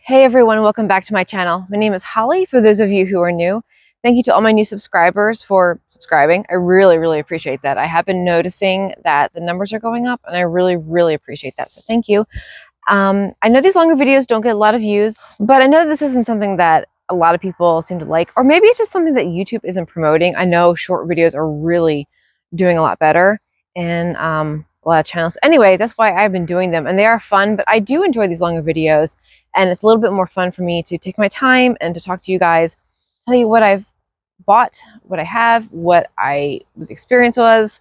Hey everyone, welcome back to my channel. My name is Holly, for those of you who are new. Thank you to all my new subscribers for subscribing. I really appreciate that. I have been noticing that the numbers are going up and I really appreciate that, so thank you. I know these longer videos don't get a lot of views, but I know this isn't something that a lot of people seem to like, or maybe it's just something that YouTube isn't promoting. I know short videos are really doing a lot better in a lot of channels. Anyway, that's why I've been doing them, and they are fun, but I do enjoy these longer videos, and it's a little bit more fun for me to take my time and to talk to you guys, tell you what I've bought, what I have, what the experience was,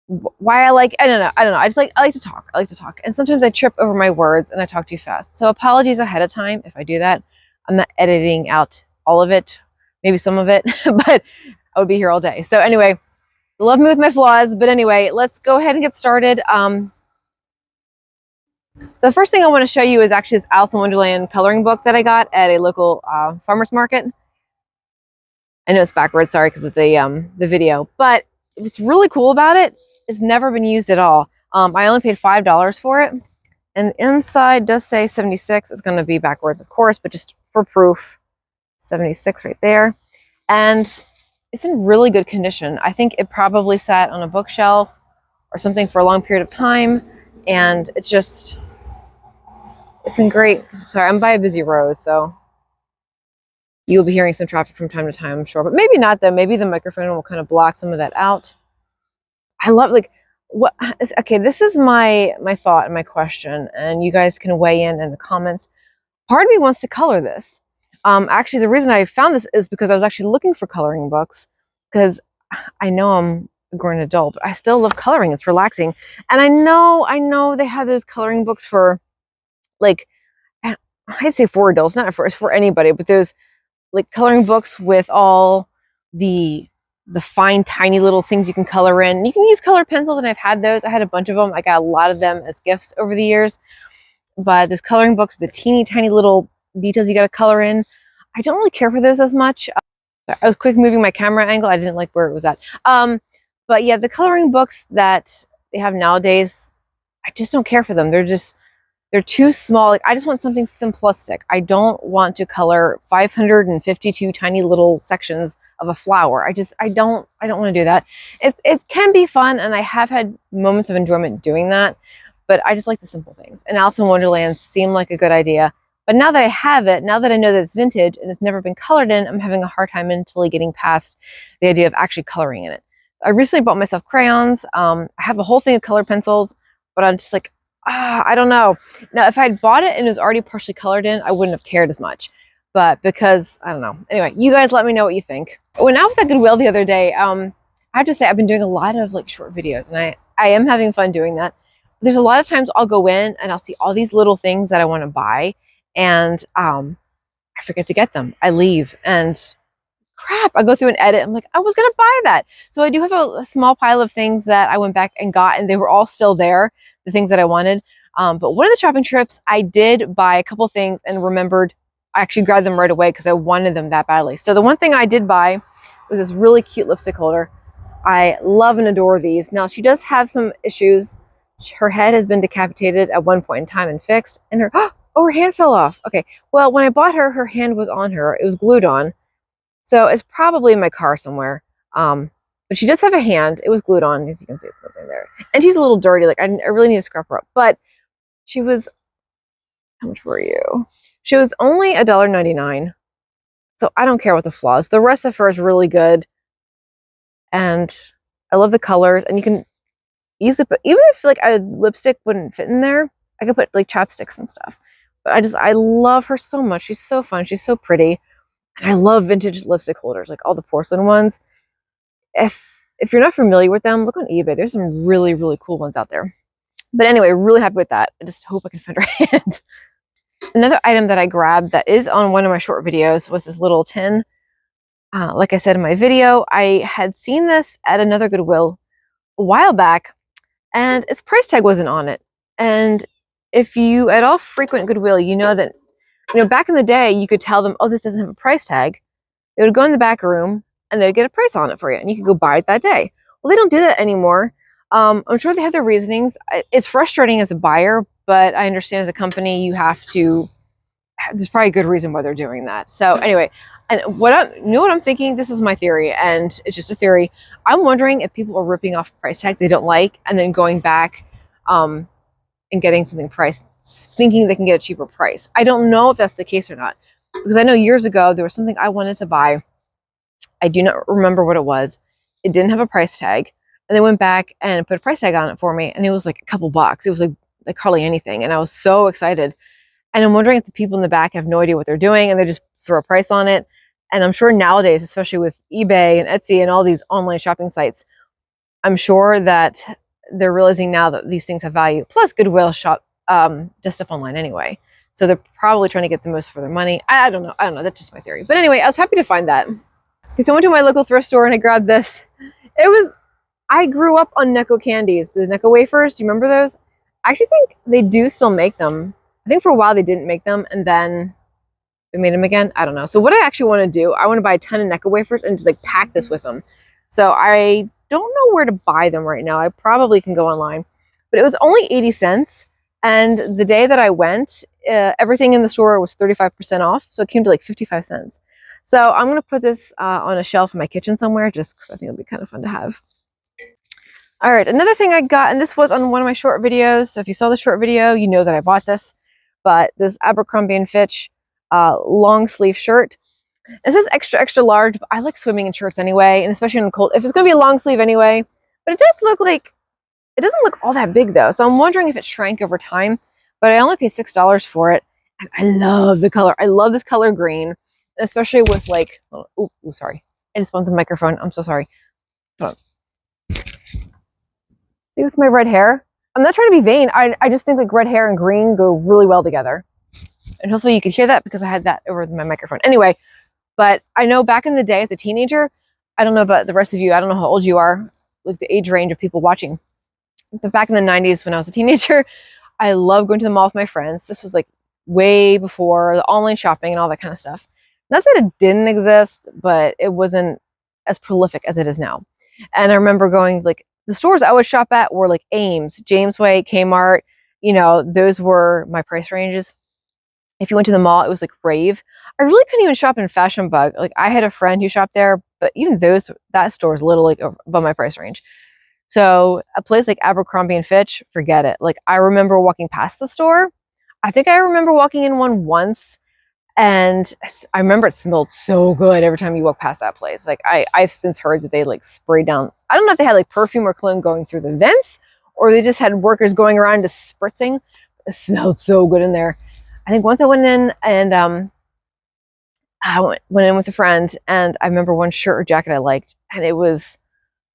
why I like, I don't know. I like to talk. I like to talk. And sometimes I trip over my words and I talk too fast. So apologies ahead of time if I do that. I'm not editing out all of it, maybe some of it, but I would be here all day. So anyway, love me with my flaws. But anyway, let's go ahead and get started. So the first thing I want to show you is actually this Alice in Wonderland coloring book that I got at a local farmer's market. I know it's backwards, sorry, because of the video. But what's really cool about it, it's never been used at all. I only paid $5 for it. And inside does say 76. It's going to be backwards, of course, but just for proof, 76 right there. And it's in really good condition. I think it probably sat on a bookshelf or something for a long period of time. And it's in great, sorry, I'm by a busy road, so you'll be hearing some traffic from time to time, I'm sure. But maybe not, though. Maybe the microphone will kind of block some of that out. I love, okay, this is my thought and my question, and you guys can weigh in the comments. Part of me wants to color this. Actually, the reason I found this is because I was actually looking for coloring books, because I know I'm a grown adult, but I still love coloring. It's relaxing. And I know they have those coloring books for, like, I'd say for adults, not for anybody, but those, like, coloring books with all the fine, tiny little things you can color in. You can use colored pencils, and I've had those. I had a bunch of them. I got a lot of them as gifts over the years. But those coloring books, the teeny tiny little details you got to color in, I don't really care for those as much. I was quick moving my camera angle. I didn't like where it was at. But yeah, the coloring books that they have nowadays, I just don't care for them. They're too small. Like, I just want something simplistic. I don't want to color 552 tiny little sections of a flower. I don't want to do that. It can be fun, and I have had moments of enjoyment doing that, but I just like the simple things. And Alice in Wonderland seemed like a good idea. But now that I have it, now that I know that it's vintage and it's never been colored in, I'm having a hard time mentally getting past the idea of actually coloring in it. I recently bought myself crayons. I have a whole thing of colored pencils, but I'm just like, I don't know. Now, if I had bought it and it was already partially colored in, I wouldn't have cared as much. But because, I don't know. Anyway, you guys let me know what you think. When I was at Goodwill the other day, I have to say I've been doing a lot of, like, short videos, and I am having fun doing that. There's a lot of times I'll go in and I'll see all these little things that I want to buy, and I forget to get them. I leave, and crap, I go through and edit. I'm like, I was going to buy that. So I do have a small pile of things that I went back and got, and they were all still there, the things that I wanted. But one of the shopping trips, I did buy a couple things and remembered, I actually grabbed them right away because I wanted them that badly. So the one thing I did buy was this really cute lipstick holder. I love and adore these. Now, she does have some issues. Her head has been decapitated at one point in time and fixed, and her hand fell off. Okay, well, when I bought her, her hand was on her. It was glued on. So it's probably in my car somewhere. But she does have a hand. It was glued on, as you can see, it's missing there. And she's a little dirty. Like, I really need to scrub her up. But she was, how much were you? She was only $1.99. So I don't care what the flaws. The rest of her is really good. And I love the colors. And you can easily put, even if, like, a lipstick wouldn't fit in there, I could put, like, chapsticks and stuff. But I love her so much. She's so fun. She's so pretty. And I love vintage lipstick holders, like all the porcelain ones. If you're not familiar with them, look on eBay. There's some really cool ones out there. But anyway, really happy with that. I just hope I can find her hand. Another item that I grabbed that is on one of my short videos was this little tin. Like I said in my video, I had seen this at another Goodwill a while back, and its price tag wasn't on it. And if you at all frequent Goodwill, you know that, back in the day, you could tell them, oh, this doesn't have a price tag. They would go in the back room and they'd get a price on it for you, and you could go buy it that day. Well, they don't do that anymore. I'm sure they have their reasonings. It's frustrating as a buyer, but I understand as a company you have to there's probably a good reason why they're doing that. So anyway, and you know what I'm thinking? This is my theory, and it's just a theory. I'm wondering if people are ripping off price tags they don't like and then going back and getting something priced, thinking they can get a cheaper price. I don't know if that's the case or not, because I know years ago there was something I wanted to buy. I do not remember what it was. It didn't have a price tag, and they went back and put a price tag on it for me, and it was like a couple bucks. It was like hardly anything, and I was so excited. And I'm wondering if the people in the back have no idea what they're doing and they just throw a price on it. And I'm sure nowadays, especially with eBay and Etsy and all these online shopping sites, I'm sure that they're realizing now that these things have value. Plus, Goodwill shop just stuff online anyway. So they're probably trying to get the most for their money. I don't know. I don't know. That's just my theory. But anyway, I was happy to find that. Okay, so I went to my local thrift store and I grabbed this. I grew up on Necco candies, the Necco wafers. Do you remember those? I actually think they do still make them. I think for a while they didn't make them and then they made them again. I don't know. So what I actually want to do, I want to buy a ton of Necco wafers and just like pack this with them. So I don't know where to buy them right now. I probably can go online, but it was only 80 cents. And the day that I went, everything in the store was 35% off. So it came to like 55 cents. So I'm going to put this on a shelf in my kitchen somewhere just because I think it'll be kind of fun to have. All right, another thing I got, and this was on one of my short videos. So if you saw the short video, you know that I bought this. But this Abercrombie & Fitch long sleeve shirt. It says extra, extra large, but I like swimming in shirts anyway, and especially in cold, if it's going to be a long sleeve anyway. But it does look like, it doesn't look all that big though. So I'm wondering if it shrank over time, but I only paid $6 for it. And I love the color. I love this color green, especially with like, oh, sorry. I just bumped the microphone. I'm so sorry. Hold on. See, with my red hair, I'm not trying to be vain. I just think like red hair and green go really well together. And hopefully you could hear that because I had that over my microphone. Anyway, but I know back in the day as a teenager, I don't know about the rest of you, I don't know how old you are, like the age range of people watching. But back in the 90s when I was a teenager, I loved going to the mall with my friends. This was like way before the online shopping and all that kind of stuff. Not that it didn't exist, but it wasn't as prolific as it is now. And I remember going like, the stores I would shop at were like Ames, Jamesway, Kmart. You know, those were my price ranges. If you went to the mall, it was like Rave. I really couldn't even shop in Fashion Bug. Like I had a friend who shopped there, but even that store is a little like above my price range. So a place like Abercrombie & Fitch, forget it. Like I remember walking past the store. I think I remember walking in one once, and I remember it smelled so good every time you walk past that place. Like I've since heard that they like sprayed down. I don't know if they had like perfume or cologne going through the vents, or they just had workers going around just spritzing. It smelled so good in there. I think once I went in and I went in with a friend, and I remember one shirt or jacket I liked, and it was,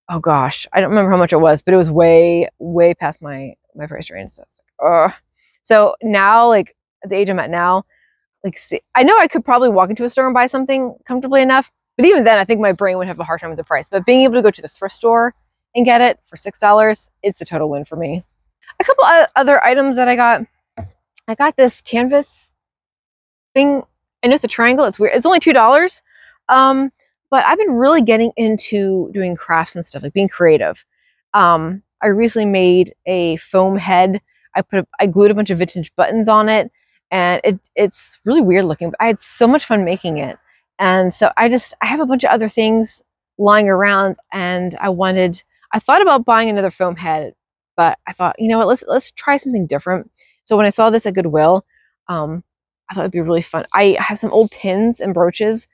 oh gosh, I don't remember how much it was, but it was way, way past my price range. So it's like, so now, like at the age I'm at now, like I know I could probably walk into a store and buy something comfortably enough, but even then I think my brain would have a hard time with the price. But being able to go to the thrift store and get it for $6, it's a total win for me. A couple other items that I got this canvas thing. I know it's a triangle. It's weird. It's only $2. But I've been really getting into doing crafts and stuff, like being creative. I recently made a foam head. I glued a bunch of vintage buttons on it, and it's really weird looking, but I had so much fun making it. And so I have a bunch of other things lying around, and I thought about buying another foam head, but I thought, you know what, let's try something different. So when I saw this at Goodwill, I thought it'd be really fun. I have some old pins and brooches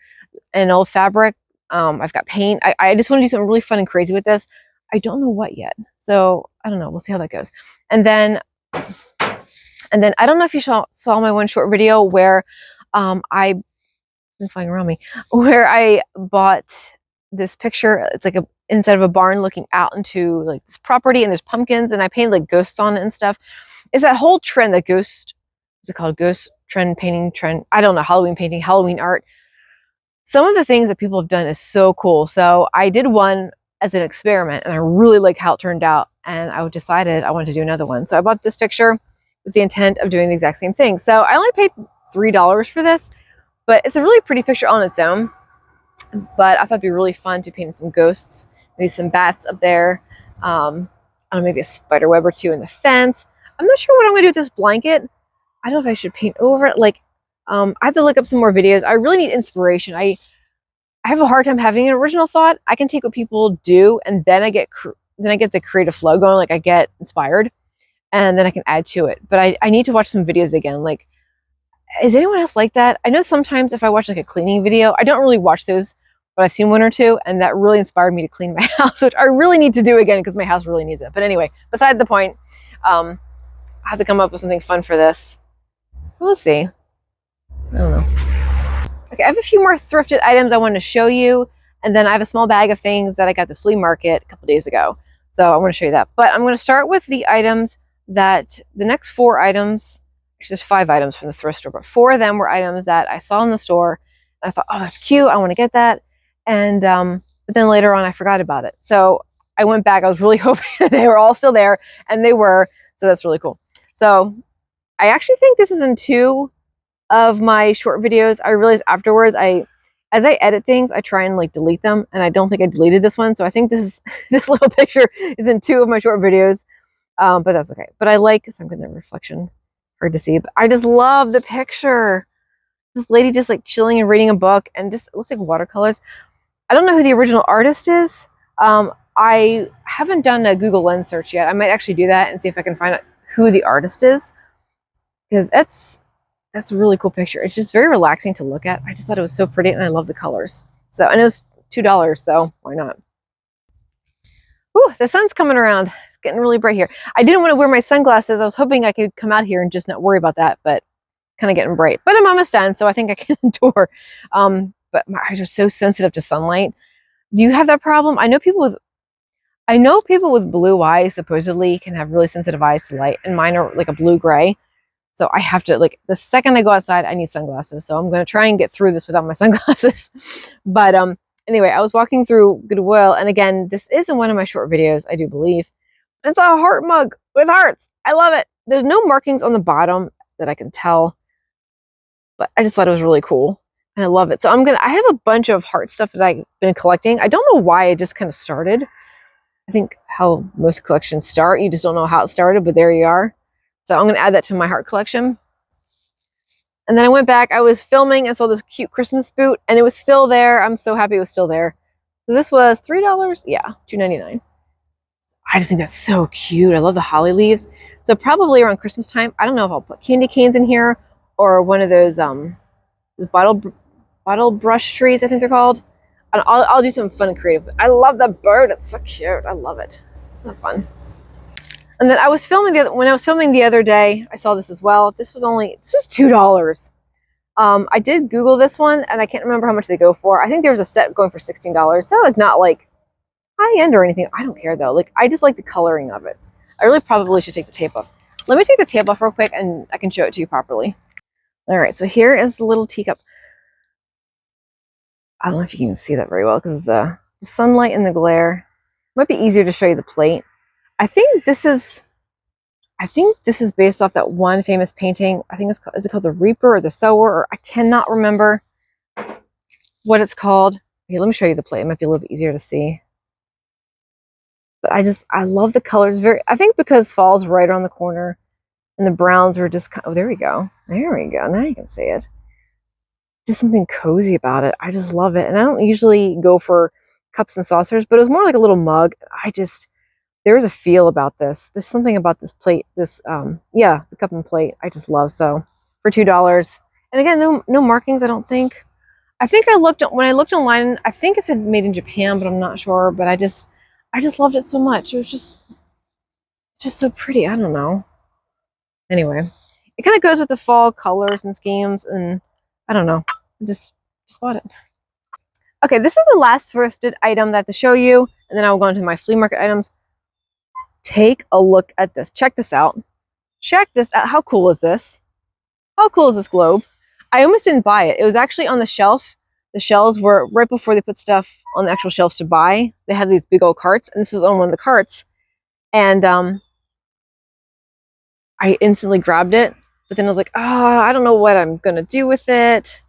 and old fabric. I've got paint. I just want to do something really fun and crazy with this. I don't know what yet. So I don't know. We'll see how that goes. And then I don't know if you saw my one short video where I've been flying around me, where I bought this picture. It's like inside of a barn looking out into like this property, and there's pumpkins, and I painted like ghosts on it and stuff. It's that whole trend, that ghost, what's it called? Ghost trend, painting trend. I don't know, Halloween painting, Halloween art. Some of the things that people have done is so cool. So I did one as an experiment, and I really like how it turned out. And I decided I wanted to do another one. So I bought this picture with the intent of doing the exact same thing. So I only paid $3 for this, but it's a really pretty picture on its own. But I thought it'd be really fun to paint some ghosts, maybe some bats up there. I don't know, maybe a spider web or two in the fence. I'm not sure what I'm gonna do with this blanket. I don't know if I should paint over it. Like, I have to look up some more videos. I really need inspiration. I have a hard time having an original thought. I can take what people do, and then I get the creative flow going. Like I get inspired, and then I can add to it. But I need to watch some videos again. Like, is anyone else like that? I know sometimes if I watch like a cleaning video, I don't really watch those, but I've seen one or two, and that really inspired me to clean my house, which I really need to do again because my house really needs it. But anyway, beside the point, I have to come up with something fun for this. We'll see. I don't know. Okay, I have a few more thrifted items I want to show you, and then I have a small bag of things that I got at the flea market a couple days ago. So I want to show you that. But I'm going to start with the items that, the next 4 items, actually there's 5 items from the thrift store, but 4 of them were items that I saw in the store, and I thought, oh, that's cute, I want to get that. And but then later on I forgot about it. So I went back, I was really hoping that they were all still there, and they were, so that's really cool. So I actually think this is in 2 of my short videos. I realized afterwards, as I edit things, I try and like delete them, and I don't think I deleted this one. So I think this little picture is in 2 of my short videos, but that's okay. But I like, so I'm getting the reflection, hard to see, but I just love the picture. This lady just like chilling and reading a book, and just, it looks like watercolors. I don't know who the original artist is. I haven't done a Google Lens search yet. I might actually do that and see if I can find out who the artist is, because that's a really cool picture. It's just very relaxing to look at. I just thought it was so pretty, and I love the colors. So, and it was $2, so why not? Ooh, the sun's coming around. It's getting really bright here. I didn't want to wear my sunglasses. I was hoping I could come out here and just not worry about that, but kind of getting bright. But I'm almost done, so I think I can endure. But my eyes are so sensitive to sunlight. Do you have that problem? I know people with blue eyes supposedly can have really sensitive eyes to light, and mine are like a blue-gray. So I have to, like, the second I go outside, I need sunglasses. So I'm going to try and get through this without my sunglasses. But anyway, I was walking through Goodwill. And again, this is in one of my short videos, I do believe. It's a heart mug with hearts. I love it. There's no markings on the bottom that I can tell. But I just thought it was really cool. And I love it. So I have a bunch of heart stuff that I've been collecting. I don't know why it just kind of started. I think how most collections start. You just don't know how it started, but there you are. So I'm going to add that to my heart collection. And then I went back, I was filming and saw this cute Christmas boot, and it was still there. I'm so happy it was still there. So this was $3? Yeah, $2.99. I just think that's so cute. I love the holly leaves. So probably around Christmas time, I don't know if I'll put candy canes in here or one of those bottle brush trees, I think they're called. And I'll do something fun and creative. I love the bird. It's so cute. I love it. That's fun. And then when I was filming the other day, I saw this as well. This was $2. I did Google this one, and I can't remember how much they go for. I think there was a set going for $16. So it's not like high end or anything. I don't care though. Like, I just like the coloring of it. I really probably should take the tape off. Let me take the tape off real quick, and I can show it to you properly. All right, so here is the little teacup. I don't know if you can see that very well because the sunlight and the glare. It might be easier to show you the plate. I think this is based off that one famous painting. I think is it called The Reaper or The Sower, or I cannot remember what it's called. Here, let me show you the plate. It might be a little bit easier to see. But I love the colors. I think because fall's right around the corner, and the browns are just, oh, there we go. There we go. Now you can see it. Just something cozy about it. I just love it. And I don't usually go for cups and saucers, but it was more like a little mug. There's a feel about this. There's something about this plate, the cup and plate I just love. So for $2. And again, no markings, I don't think. When I looked online, I think it said made in Japan, but I'm not sure. But I just loved it so much. It was just so pretty. I don't know. Anyway, it kind of goes with the fall colors and schemes, and I don't know. I just bought it. Okay, this is the last thrifted item that I have to show you, and then I will go into my flea market items. Take a look at this. Check this out. Check this out. How cool is this? How cool is this globe? I almost didn't buy it. It was actually on the shelf. The shelves were right before they put stuff on the actual shelves to buy. They had these big old carts, and this was on one of the carts. And I instantly grabbed it, but then I was like, oh, I don't know what I'm going to do with it.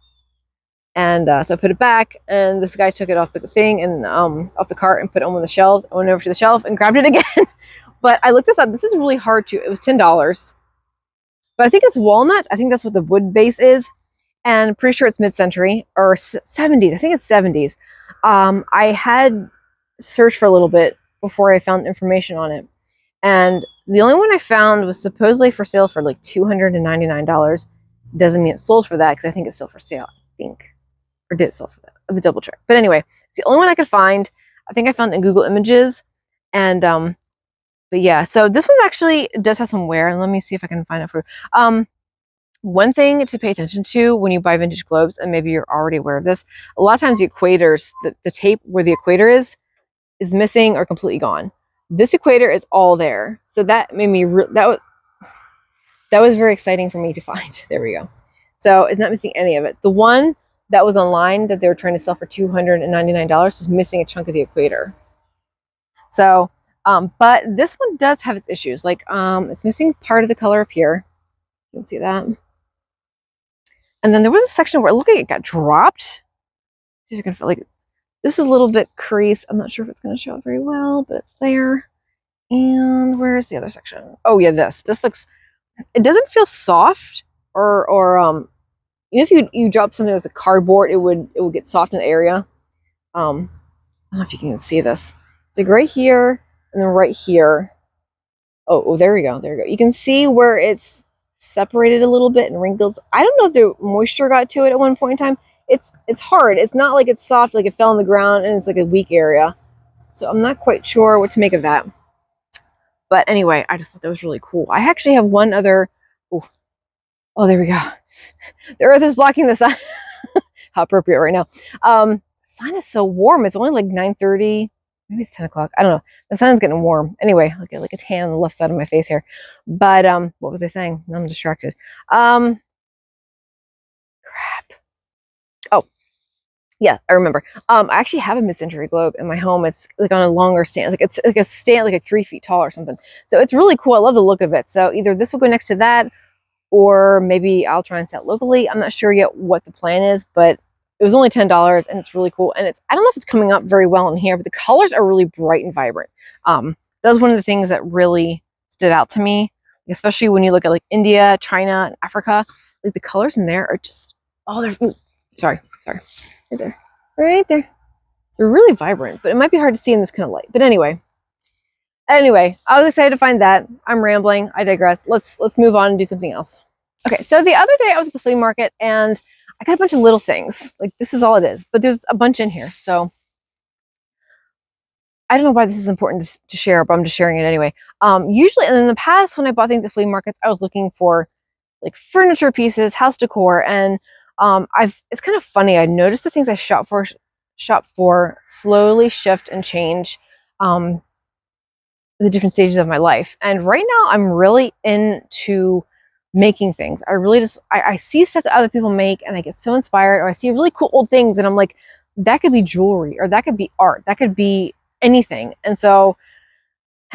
And so I put it back, and this guy took it off the thing and off the cart and put it on one of the shelves. I went over to the shelf and grabbed it again. But I looked this up. This is really hard to, it was $10. But I think it's walnut. I think that's what the wood base is. and pretty sure it's mid-century or 70s. I think it's 70s. I had searched for a little bit before I found information on it, and the only one I found was supposedly for sale for like $299. Doesn't mean it sold for that because I think it's still for sale. I think, or did it sell for that? I have to double check. But anyway, it's the only one I could find. I think I found it in Google Images, and but yeah. So this one actually does have some wear, and let me see if I can find it for. One thing to pay attention to when you buy vintage globes, and maybe you're already aware of this, a lot of times the equators, the tape where the equator is missing or completely gone. This equator is all there, so that made me that was very exciting for me to find. There we go. So it's not missing any of it. The one that was online that they were trying to sell for $299 is missing a chunk of the equator. So, but this one does have its issues. Like, it's missing part of the color up here. You can see that. And then there was a section where it looked like it got dropped. See if I can feel like this is a little bit creased. I'm not sure if it's going to show up very well, but it's there. And where's the other section? Oh yeah, this looks. It doesn't feel soft, or you know, if you drop something that's a cardboard, it would get soft in the area. I don't know if you can see this. It's like right here and then right here. Oh, there we go. There we go. You can see where it's separated a little bit and wrinkles. I don't know if the moisture got to it at one point in time. It's hard. It's not like it's soft, like it fell on the ground and it's like a weak area. So I'm not quite sure what to make of that. But anyway, I just thought that was really cool. I actually have one other. Oh, there we go. The earth is blocking the sun. How appropriate right now. The sun is so warm. It's only like 9:30. Maybe it's 10 o'clock. I don't know. The sun's getting warm. Anyway, I'll get like a tan on the left side of my face here. But what was I saying? Now I'm distracted. Crap. Oh, yeah, I remember. I actually have a mid-century globe in my home. It's like on a longer stand. It's like a stand, like 3 feet tall or something. So it's really cool. I love the look of it. So either this will go next to that, or maybe I'll try and sell it locally. I'm not sure yet what the plan is, but it was only $10 and it's really cool. And it's, I don't know if it's coming up very well in here, but the colors are really bright and vibrant. That was one of the things that really stood out to me, especially when you look at like India, China, and Africa. Like the colors in there are just, oh, they're, sorry, right there, right there. They're really vibrant, but it might be hard to see in this kind of light. But anyway, I was excited to find that. I'm rambling. I digress. Let's move on and do something else. Okay, so the other day I was at the flea market and I got a bunch of little things. Like this is all it is, but there's a bunch in here. So I don't know why this is important to share, but I'm just sharing it anyway. Usually, and in the past when I bought things at flea markets, I was looking for like furniture pieces, house decor, and it's kind of funny. I noticed the things I shop for slowly shift and change. The different stages of my life. And right now I'm really into making things. I really just, I see stuff that other people make and I get so inspired, or I see really cool old things and I'm like, that could be jewelry, or that could be art, that could be anything. And so,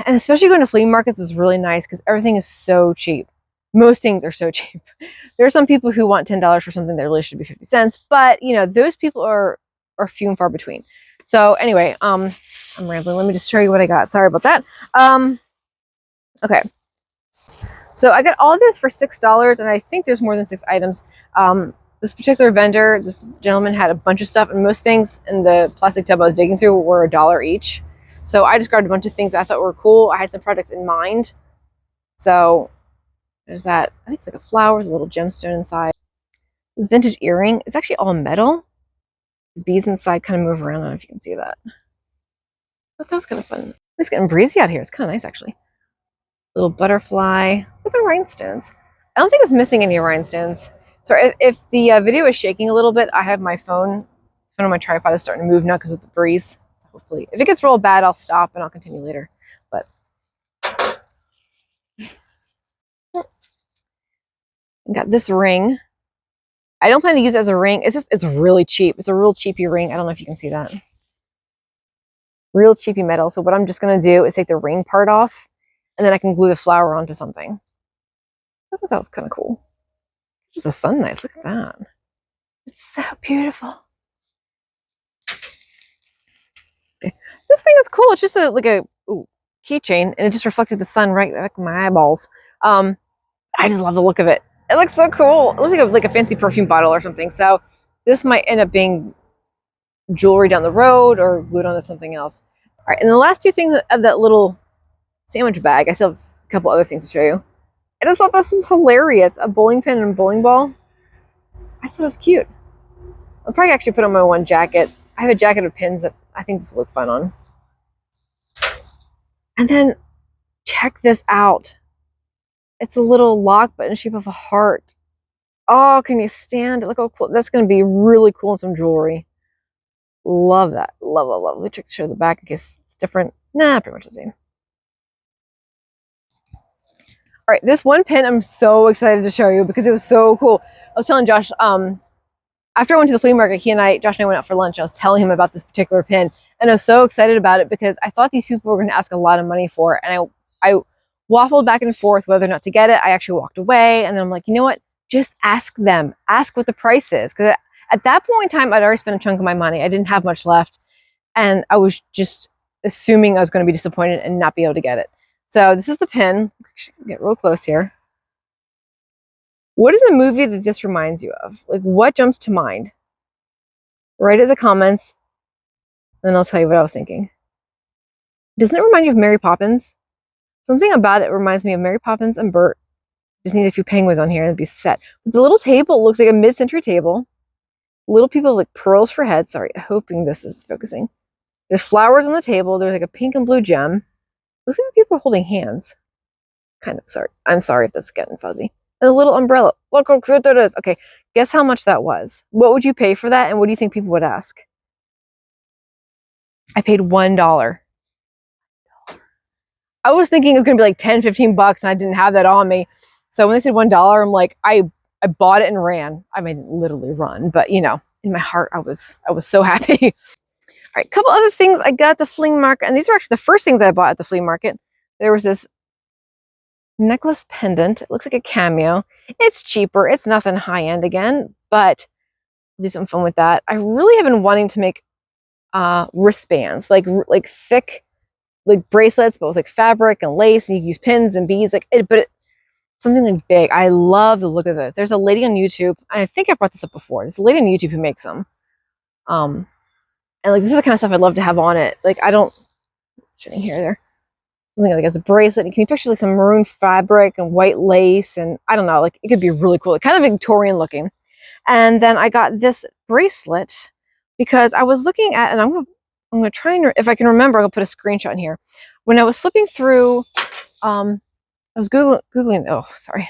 and especially going to flea markets is really nice because everything is so cheap. Most things are so cheap. There are some people who want $10 for something that really should be 50 cents, but you know, those people are few and far between. So anyway, I'm rambling. Let me just show you what I got. Sorry about that. Okay. So I got all this for $6, and I think there's more than 6 items. This particular vendor, this gentleman had a bunch of stuff, and most things in the plastic tub I was digging through were $1 each. So I just grabbed a bunch of things I thought were cool. I had some products in mind. So there's that. I think it's like a flower with a little gemstone inside. This vintage earring. It's actually all metal. The beads inside kind of move around. I don't know if you can see that. But that was kind of fun. It's getting breezy out here. It's kind of nice, actually. Little butterfly with the rhinestones. I don't think it's missing any rhinestones. So if the video is shaking a little bit, I have my phone on my tripod is starting to move now because it's a breeze. So hopefully, if it gets real bad, I'll stop and I'll continue later. But I got this ring. I don't plan to use it as a ring. It's really cheap. It's a real cheapy ring. I don't know if you can see that. Real cheapy metal. So what I'm just going to do is take the ring part off, and then I can glue the flower onto something. I thought that was kind of cool. Just the sun nice. Look at that. It's so beautiful. Okay. This thing is cool. It's just like a keychain, and it just reflected the sun right back in my eyeballs. I just love the look of it. It looks so cool. It looks like a fancy perfume bottle or something. So this might end up being jewelry down the road or glued onto something else. All right, and the last two things of that little sandwich bag, I still have a couple other things to show you. I just thought this was hilarious. A bowling pin and a bowling ball. I just thought it was cute. I'll probably actually put on my one jacket. I have a jacket of pins that I think this will look fun on. And then check this out. It's a little lock but in the shape of a heart. Oh, can you stand it? Look how cool. That's going to be really cool in some jewelry. Love that. Love, love, love. Let me show the back in case it's different. Nah, pretty much the same. All right, this one pin I'm so excited to show you because it was so cool. I was telling Josh, after I went to the flea market, Josh and I went out for lunch. I was telling him about this particular pin, and I was so excited about it because I thought these people were going to ask a lot of money for it, and I waffled back and forth whether or not to get it. I actually walked away, and then I'm like, you know what? Just ask them. Ask what the price is, because at that point in time, I'd already spent a chunk of my money. I didn't have much left, and I was just assuming I was going to be disappointed and not be able to get it. So this is the pin. Get real close here. What is a movie that this reminds you of? Like, what jumps to mind? Write it in the comments, and I'll tell you what I was thinking. Doesn't it remind you of Mary Poppins? Something about it reminds me of Mary Poppins and Bert. Just need a few penguins on here and it'd be set. But the little table looks like a mid-century table. Little people with like pearls for heads. Sorry, hoping this is focusing. There's flowers on the table. There's like a pink and blue gem. Looks like people are holding hands. Kind of sorry. I'm sorry if that's getting fuzzy. And a little umbrella. Look how cute that is. Okay, guess how much that was. What would you pay for that? And what do you think people would ask? I paid $1. I was thinking it was going to be like 10, 15 bucks, and I didn't have that on me. So when they said $1, I'm like, I bought it and ran. I mean, literally run, but you know, in my heart, I was so happy. All right, a couple other things I got at the flea market, and these were actually the first things I bought at the flea market. There was this necklace pendant. It looks like a cameo. It's cheaper. It's nothing high end again, but I'll do some fun with that. I really have been wanting to make wristbands, like thick, like bracelets, but with like fabric and lace, and you can use pins and beads, something like big. I love the look of this. There's a lady on YouTube. I think I brought this up before. There's a lady on YouTube who makes them. And like this is the kind of stuff I'd love to have on it. Like I don't shooting here there. Something like as a bracelet. Can you picture like some maroon fabric and white lace and I don't know, like it could be really cool. Like, kind of Victorian looking. And then I got this bracelet because I was looking at, and I'm gonna try and if I can remember, I'm gonna put a screenshot in here. When I was flipping through, I was googling. Oh, sorry,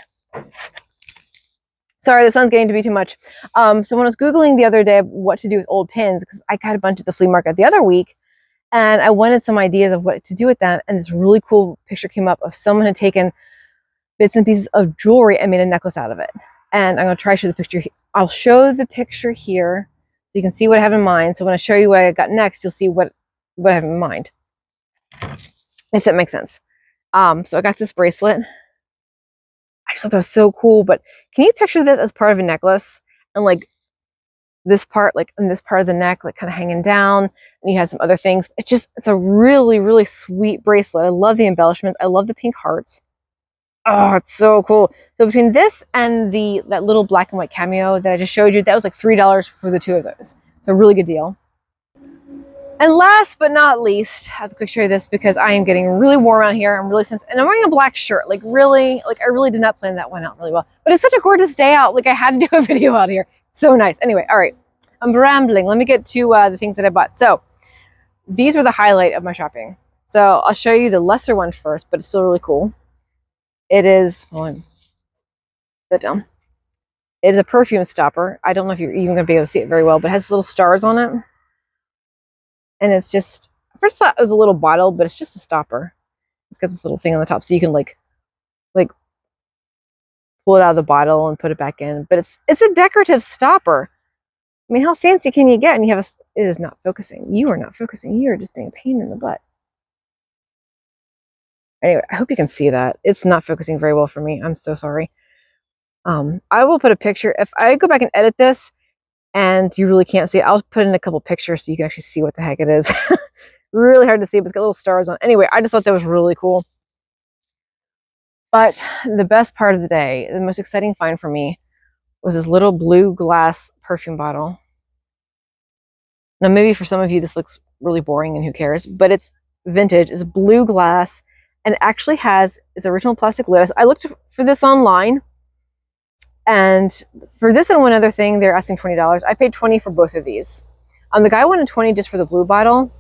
the sun's getting to be too much. So when I was googling the other day what to do with old pins, because I got a bunch at the flea market the other week, and I wanted some ideas of what to do with them, and this really cool picture came up of someone had taken bits and pieces of jewelry and made a necklace out of it. And I'm gonna try to show the picture. I'll show the picture here so you can see what I have in mind. So when I show you what I got next, you'll see what I have in mind, if that makes sense. So I got this bracelet. I just thought that was so cool, but can you picture this as part of a necklace? And like this part, like in this part of the neck, like kind of hanging down, and you had some other things. It's a really, really sweet bracelet. I love the embellishments. I love the pink hearts. Oh, it's so cool. So between this and that little black and white cameo that I just showed you, that was like $3 for the two of those. So really good deal. And last but not least, I have a quick show you this because I am getting really warm out here. And I'm wearing a black shirt. Like really, like I really did not plan that one out really well. But it's such a gorgeous day out. Like I had to do a video out here. So nice. Anyway, all right. I'm rambling. Let me get to the things that I bought. So these were the highlight of my shopping. So I'll show you the lesser one first, but it's still really cool. It is, hold on, sit down. It is a perfume stopper. I don't know if you're even going to be able to see it very well, but it has little stars on it. And it's just, first I thought it was a little bottle, but it's just a stopper. It's got this little thing on the top so you can like pull it out of the bottle and put it back in. But it's a decorative stopper. I mean, how fancy can you get? And you have it is not focusing. You are not focusing. You are just being a pain in the butt. Anyway, I hope you can see that. It's not focusing very well for me. I'm so sorry. I will put a picture. If I go back and edit this and you really can't see it, I'll put in a couple pictures so you can actually see what the heck it is. Really hard to see, but it's got little stars on. Anyway, I just thought that was really cool. But the best part of the day, the most exciting find for me, was this little blue glass perfume bottle. Now, maybe for some of you this looks really boring and who cares, but it's vintage. It's blue glass and actually has its original plastic lid. I looked for this online, and for this and one other thing, they're asking $20. I paid $20 for both of these. The guy wanted $20 just for the blue bottle,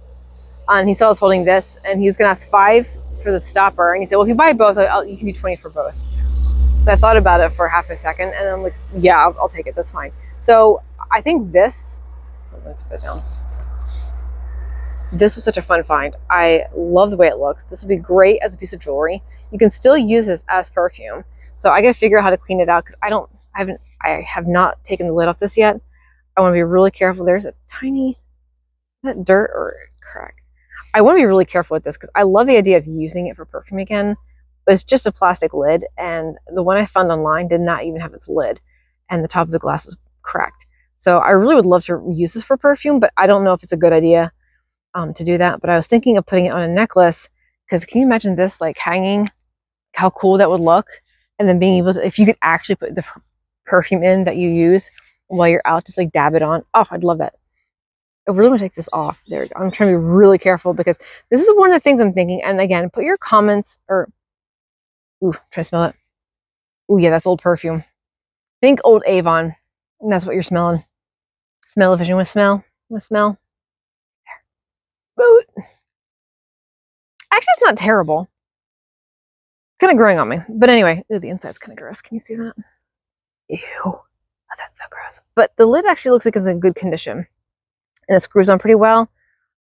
and he saw I was holding this, and he was going to ask $5 for the stopper, and he said, well, if you buy both, you can do $20 for both. So I thought about it for half a second, and I'm like, yeah, I'll take it. That's fine. So I think this, let me put that down. This was such a fun find. I love the way it looks. This would be great as a piece of jewelry. You can still use this as perfume. So I gotta figure out how to clean it out because I have not taken the lid off this yet. I want to be really careful. There's a tiny, is that dirt or crack? I want to be really careful with this because I love the idea of using it for perfume again, but it's just a plastic lid, and the one I found online did not even have its lid, and the top of the glass was cracked. So I really would love to use this for perfume, but I don't know if it's a good idea to do that. But I was thinking of putting it on a necklace, because can you imagine this like hanging? How cool that would look, and then being able to, if you could actually put the perfume in that you use while you're out, just like dab it on. Oh, I'd love that. I really want to take this off. There we go. I'm trying to be really careful because this is one of the things I'm thinking. And again, put your comments or, ooh, try to smell it. Ooh, yeah, that's old perfume. Think old Avon. And that's what you're smelling. Smell if you want to smell. Want to smell? Boot. Actually, it's not terrible. Kind of growing on me. But anyway, ooh, the inside's kind of gross. Can you see that? Ew. Oh, that's so gross. But the lid actually looks like it's in good condition. And it screws on pretty well.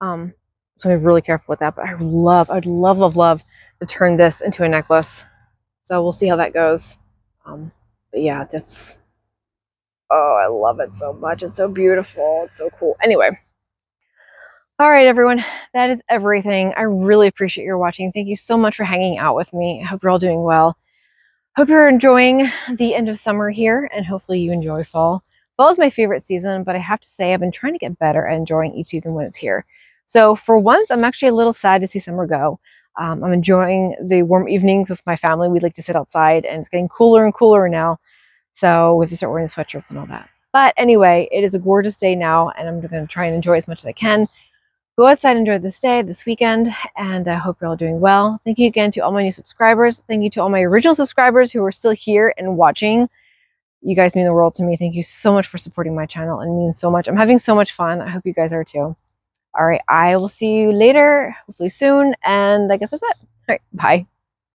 So I'm really careful with that. But I'd love, love to turn this into a necklace. So we'll see how that goes. But yeah, that's, oh, I love it so much. It's so beautiful. It's so cool. Anyway. All right, everyone, that is everything. I really appreciate your watching. Thank you so much for hanging out with me. I hope you're all doing well. Hope you're enjoying the end of summer here, and hopefully you enjoy fall. Fall is my favorite season, but I have to say I've been trying to get better at enjoying each season when it's here. So for once, I'm actually a little sad to see summer go. I'm enjoying the warm evenings with my family. We like to sit outside, and it's getting cooler and cooler now. So we have to start wearing sweatshirts and all that. But anyway, it is a gorgeous day now, and I'm going to try and enjoy as much as I can. Go outside, enjoy this day, this weekend, and I hope you're all doing well. Thank you again to all my new subscribers. Thank you to all my original subscribers who are still here and watching. You guys mean the world to me. Thank you so much for supporting my channel. It means so much. I'm having so much fun. I hope you guys are too. All right, I will see you later, hopefully soon, and I guess that's it. All right, bye.